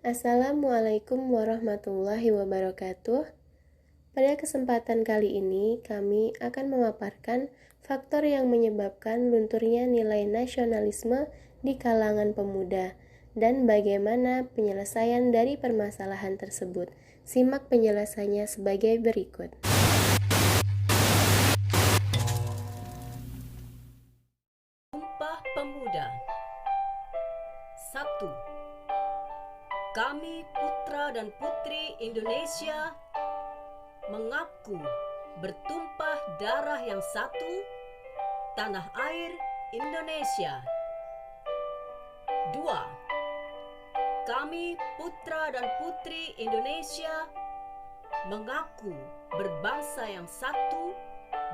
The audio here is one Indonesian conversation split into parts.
Assalamualaikum warahmatullahi wabarakatuh. Pada kesempatan kali ini, kami akan memaparkan faktor yang menyebabkan lunturnya nilai nasionalisme di kalangan pemuda dan bagaimana penyelesaian dari permasalahan tersebut. Simak penjelasannya sebagai berikut. Sumpah Pemuda. 1. Kami putra dan putri Indonesia mengaku bertumpah darah yang satu, tanah air Indonesia. 2. Kami putra dan putri Indonesia mengaku berbangsa yang satu,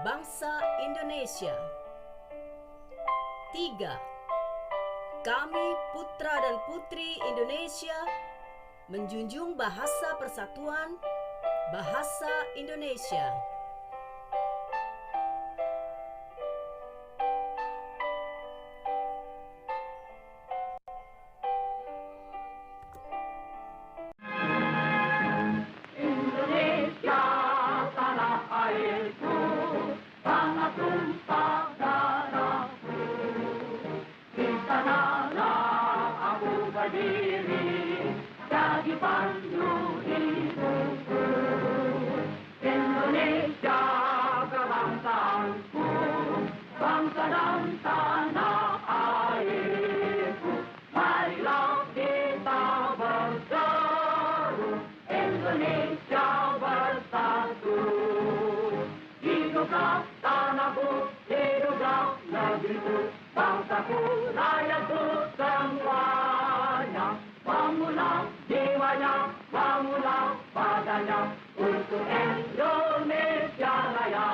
bangsa Indonesia. 3. Kami putra dan putri Indonesia menjunjung bahasa persatuan, bahasa Indonesia. Indonesia tanah airku, tanah tumpah darahku. Di sanalah aku berdiri, jadi pandu hidupku. Indonesia kebangsaanku, bangsa dan tanah airku. Marilah kita berseru, Indonesia bersatu. Hiduplah tanahku, hiduplah negeriku, bangsaku, rakyatku semuanya. Bangunlah jiwanya, bangunlah badannya untuk Indonesia Raya.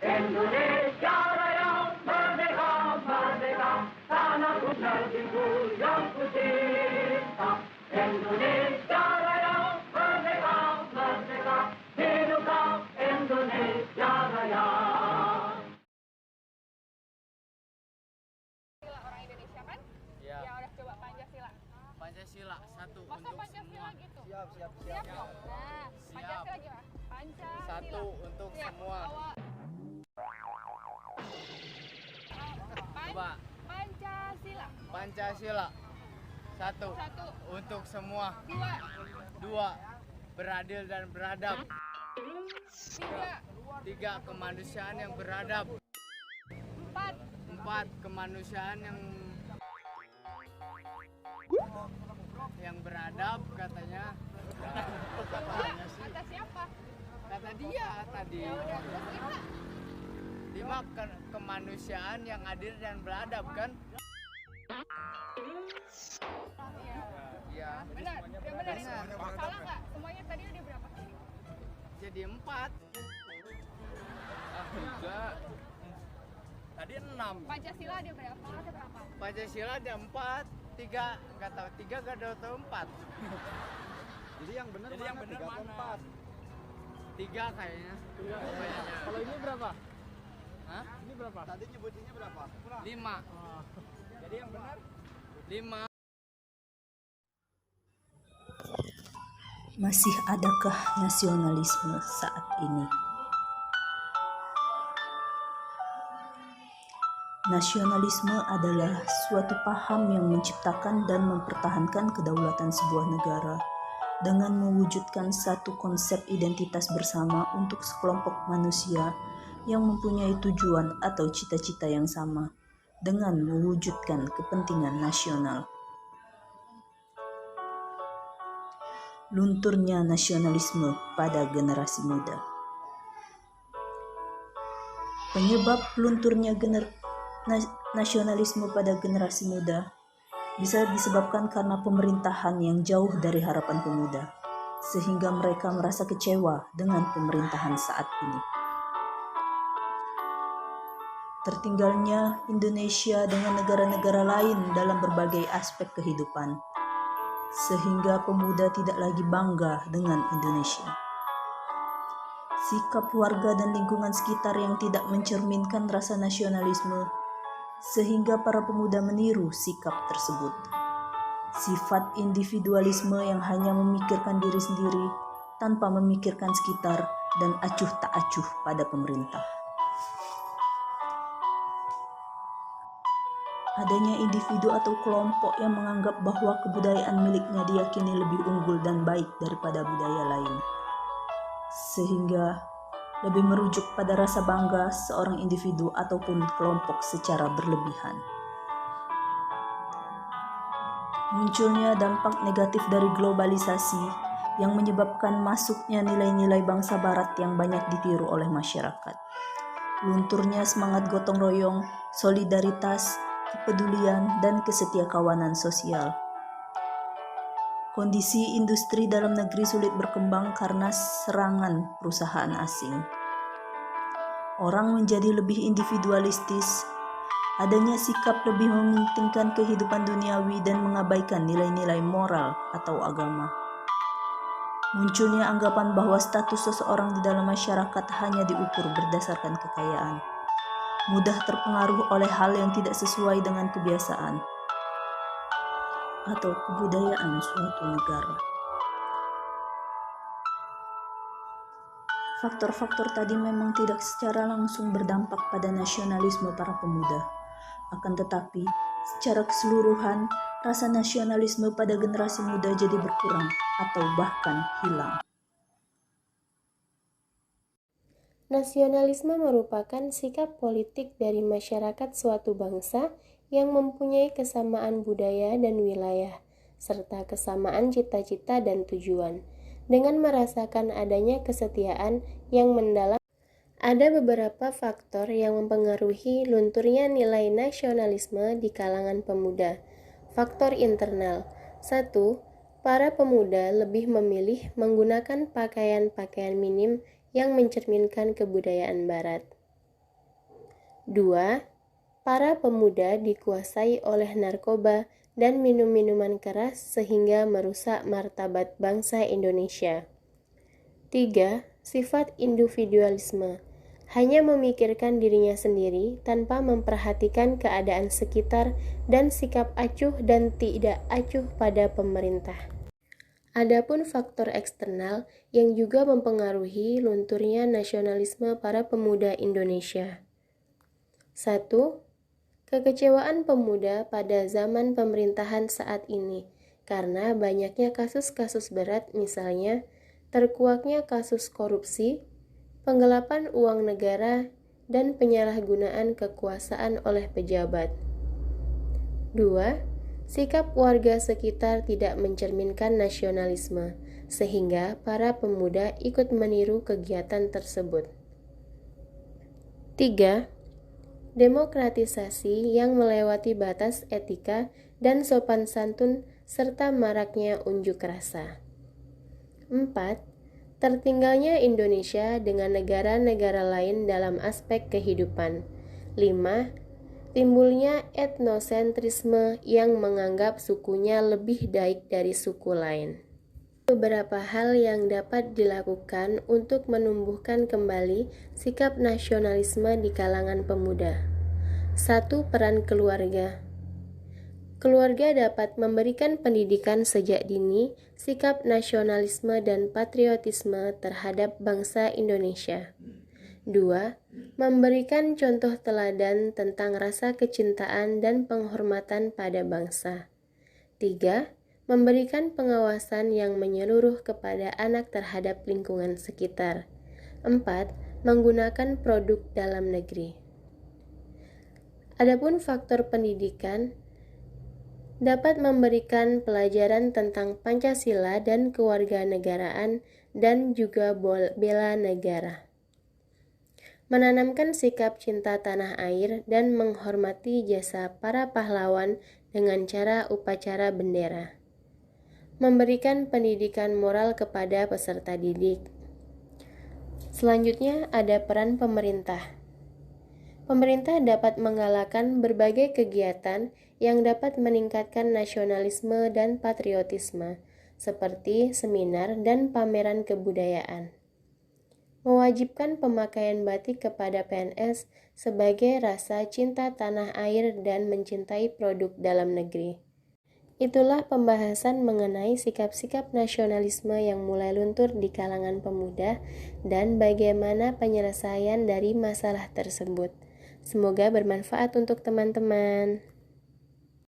Indonesia Raya, merdeka, merdeka, tanahku, negeriku yang ku cinta. Indonesia Raya, merdeka, merdeka, hiduplah Indonesia Raya. Orang Indonesia kan? Ya. Ya udah coba Pancasila. Pancasila satu Masa untuk Pancasila semua. gitu? Siap. Siap dong. Nah, Pancasila gimana? Pancasila. Satu untuk Siap. semua. Awal. Coba. Pancasila. Pancasila satu Satu. untuk semua. Dua. Dua, beradil dan beradab. Tiga. Tiga, kemanusiaan yang beradab. Empat. Empat, kemanusiaan yang beradab katanya. Kata siapa? Kata dia tadi. Ya udah, terus lima. Lima, kemanusiaan yang adil dan beradab kan? Iya. Iya. Benar. Udah benar itu. Salah nggak? Semuanya tadi udah berapa? Jadi empat. Tiga. Tadi 6. Pancasila ada berapa? Ada berapa? Pancasila ada 4, 3 nggak tahu 3 nggak tahu 4. Jadi yang benar mana? 3 atau 4? 3 kayaknya. Kalau ini berapa? Hah? Ini berapa? Tadi nyebutinnya berapa? 5. Jadi yang benar 5. Masih adakah nasionalisme saat ini? Nasionalisme adalah suatu paham yang menciptakan dan mempertahankan kedaulatan sebuah negara dengan mewujudkan satu konsep identitas bersama untuk sekelompok manusia yang mempunyai tujuan atau cita-cita yang sama dengan mewujudkan kepentingan nasional. Lunturnya nasionalisme pada generasi muda. Penyebab lunturnya nasionalisme pada generasi muda bisa disebabkan karena pemerintahan yang jauh dari harapan pemuda, sehingga mereka merasa kecewa dengan pemerintahan saat ini. Tertinggalnya Indonesia dengan negara-negara lain dalam berbagai aspek kehidupan, sehingga pemuda tidak lagi bangga dengan Indonesia. Sikap warga dan lingkungan sekitar yang tidak mencerminkan rasa nasionalisme, sehingga para pemuda meniru sikap tersebut. sifat individualisme yang hanya memikirkan diri sendiri tanpa memikirkan sekitar dan acuh tak acuh pada pemerintah. Adanya individu atau kelompok yang menganggap bahwa kebudayaan miliknya diyakini lebih unggul dan baik daripada budaya lain, sehingga lebih merujuk pada rasa bangga seorang individu ataupun kelompok secara berlebihan. Munculnya dampak negatif dari globalisasi yang menyebabkan masuknya nilai-nilai bangsa barat yang banyak ditiru oleh masyarakat. Lunturnya semangat gotong royong, solidaritas, kepedulian, dan kesetiakawanan sosial. Kondisi industri dalam negeri sulit berkembang karena serangan perusahaan asing. Orang menjadi lebih individualistis, adanya sikap lebih mementingkan kehidupan duniawi dan mengabaikan nilai-nilai moral atau agama. Munculnya anggapan bahwa status seseorang di dalam masyarakat hanya diukur berdasarkan kekayaan, mudah terpengaruh oleh hal yang tidak sesuai dengan kebiasaan atau kebudayaan suatu negara. Faktor-faktor tadi memang tidak secara langsung berdampak pada nasionalisme para pemuda. Akan tetapi, secara keseluruhan, rasa nasionalisme pada generasi muda jadi berkurang atau bahkan hilang. Nasionalisme merupakan sikap politik dari masyarakat suatu bangsa yang mempunyai kesamaan budaya dan wilayah, serta kesamaan cita-cita dan tujuan, dengan merasakan adanya kesetiaan yang mendalam. Ada beberapa faktor yang mempengaruhi lunturnya nilai nasionalisme di kalangan pemuda. Faktor internal. 1. Para pemuda lebih memilih menggunakan pakaian-pakaian minim yang mencerminkan kebudayaan barat. 2. Para pemuda dikuasai oleh narkoba dan minum-minuman keras sehingga merusak martabat bangsa Indonesia. 3. Sifat individualisme, hanya memikirkan dirinya sendiri tanpa memperhatikan keadaan sekitar dan sikap acuh dan tidak acuh pada pemerintah. Adapun faktor eksternal yang juga mempengaruhi lunturnya nasionalisme para pemuda Indonesia. 1. Kekecewaan pemuda pada zaman pemerintahan saat ini karena banyaknya kasus-kasus berat, misalnya terkuaknya kasus korupsi, penggelapan uang negara, dan penyalahgunaan kekuasaan oleh pejabat. 2. Sikap warga sekitar tidak mencerminkan nasionalisme, sehingga para pemuda ikut meniru kegiatan tersebut. 3. Demokratisasi yang melewati batas etika dan sopan santun serta maraknya unjuk rasa. 4. Tertinggalnya Indonesia dengan negara-negara lain dalam aspek kehidupan. 5. Timbulnya etnosentrisme yang menganggap sukunya lebih baik dari suku lain. Beberapa hal yang dapat dilakukan untuk menumbuhkan kembali sikap nasionalisme di kalangan pemuda. 1. Peran keluarga. Keluarga dapat memberikan pendidikan sejak dini sikap nasionalisme dan patriotisme terhadap bangsa Indonesia. 2. Memberikan contoh teladan tentang rasa kecintaan dan penghormatan pada bangsa. 3. Memberikan pengawasan yang menyeluruh kepada anak terhadap lingkungan sekitar. 4. Menggunakan produk dalam negeri. Adapun faktor pendidikan dapat memberikan pelajaran tentang Pancasila dan kewarganegaraan dan juga bela negara. Menanamkan sikap cinta tanah air dan menghormati jasa para pahlawan dengan cara upacara bendera. Memberikan pendidikan moral kepada peserta didik. Selanjutnya ada peran pemerintah. Pemerintah dapat menggalakkan berbagai kegiatan yang dapat meningkatkan nasionalisme dan patriotisme, seperti seminar dan pameran kebudayaan. Mewajibkan pemakaian batik kepada PNS sebagai rasa cinta tanah air dan mencintai produk dalam negeri. Itulah pembahasan mengenai sikap-sikap nasionalisme yang mulai luntur di kalangan pemuda dan bagaimana penyelesaian dari masalah tersebut. Semoga bermanfaat untuk teman-teman.